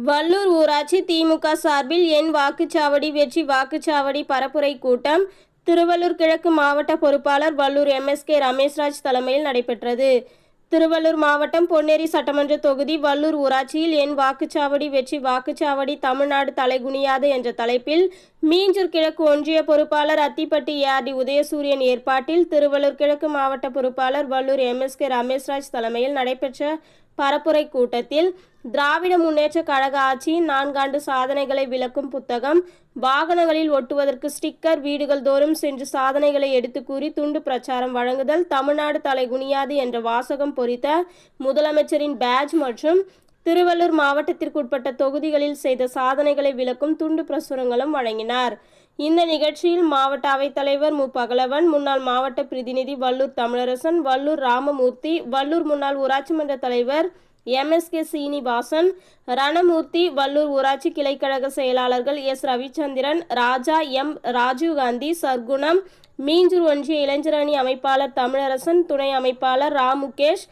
வல்லூர் ஊராட்சி திமுக சார்பில் என் வாக்குச்சாவடி வெற்றி வாக்குச்சாவடி பரப்புரை கூட்டம் திருவள்ளூர் கிழக்கு மாவட்ட பொறுப்பாளர் வல்லூர் எம்எஸ்கே ரமேஷ்ராஜ் தலைமையில் நடைபெற்றது. திருவள்ளூர் மாவட்டம் பொன்னேரி சட்டமன்ற தொகுதி வல்லூர் ஊராட்சியில் என் வாக்குச்சாவடி வெற்றி வாக்குச்சாவடி தமிழ்நாடு தலைகுனியாது என்ற தலைப்பில் மீஞ்சூர் கிழக்கு ஒன்றிய பொறுப்பாளர் அத்திப்பட்டி ஏஆர்டி உதயசூரியன் ஏற்பாட்டில் திருவள்ளூர் கிழக்கு மாவட்ட பொறுப்பாளர் வல்லூர் எம்எஸ்கே ரமேஷ்ராஜ் தலைமையில் நடைபெற்ற பரப்புரை கூட்டத்தில் திராவிட முன்னேற்ற கழக ஆட்சியின் 4 ஆண்டு சாதனைகளை விளக்கும் புத்தகம், வாகனங்களில் ஒட்டுவதற்கு ஸ்டிக்கர், வீடுகள் தோறும் சென்று சாதனைகளை எடுத்து கூறி துண்டு பிரச்சாரம் வழங்குதல், தமிழ்நாடு தலைகுனியாது என்ற வாசகம் பொறித்த முதலமைச்சரின் பேட்ஜ் மற்றும் திருவள்ளூர் மாவட்டத்திற்குட்பட்ட தொகுதிகளில் செய்த சாதனைகளை விளக்கும் துண்டு பிரசுரங்களும் வழங்கினார். இந்த நிகழ்ச்சியில் மாவட்ட அவைத்தலைவர் மு. பகலவன், முன்னாள் மாவட்ட பிரதிநிதி வல்லூர் தமிழரசன், வல்லூர் ராமமூர்த்தி, வல்லூர் முன்னாள் ஊராட்சி மன்ற தலைவர் எம்எஸ்கே சீனிவாசன், ரணமூர்த்தி, வல்லூர் ஊராட்சி கிளைக்கழக செயலாளர்கள் எஸ். ரவிச்சந்திரன், ராஜா, எம். ராஜீவ்காந்தி, சர்க்குணம், மீஞ்சூர் ஒன்றிய இளைஞரணி அமைப்பாளர் தமிழரசன், துணை அமைப்பாளர் ராமுகேஷ்,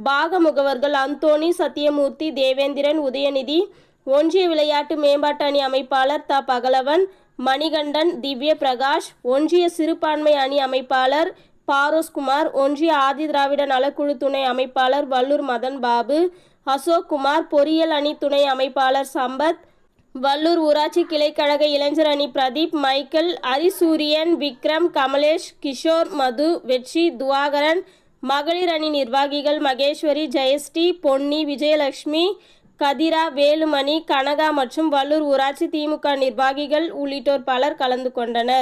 பாக முகவர்கள் அந்தோணி, சத்தியமூர்த்தி, தேவேந்திரன், உதயநிதி, ஒன்றிய விளையாட்டு மேம்பாட்டு அணி அமைப்பாளர் த. பகலவன், மணிகண்டன், திவ்ய பிரகாஷ், ஒன்றிய சிறுபான்மை அணி அமைப்பாளர் பாரோஸ்குமார், ஒன்றிய ஆதி திராவிட நலக்குழு துணை அமைப்பாளர் வல்லூர் மதன் பாபு, அசோக் குமார், பொறியியல் அணி துணை அமைப்பாளர் சம்பத், வல்லூர் ஊராட்சி கிளைக்கழக இளைஞர் அணி பிரதீப், மைக்கேல், ஹரிசூரியன், விக்ரம், கமலேஷ், கிஷோர், மது, வெற்றி, துவாகரன், மகளிர் அணி நிர்வாகிகள் மகேஸ்வரி, ஜெயஸ்ரீ, பொன்னி, விஜயலட்சுமி, கதிரா, வேலுமணி, கனகா மற்றும் வல்லூர் ஊராட்சி திமுக நிர்வாகிகள் உள்ளிட்டோர் பலர் கலந்து கொண்டனர்.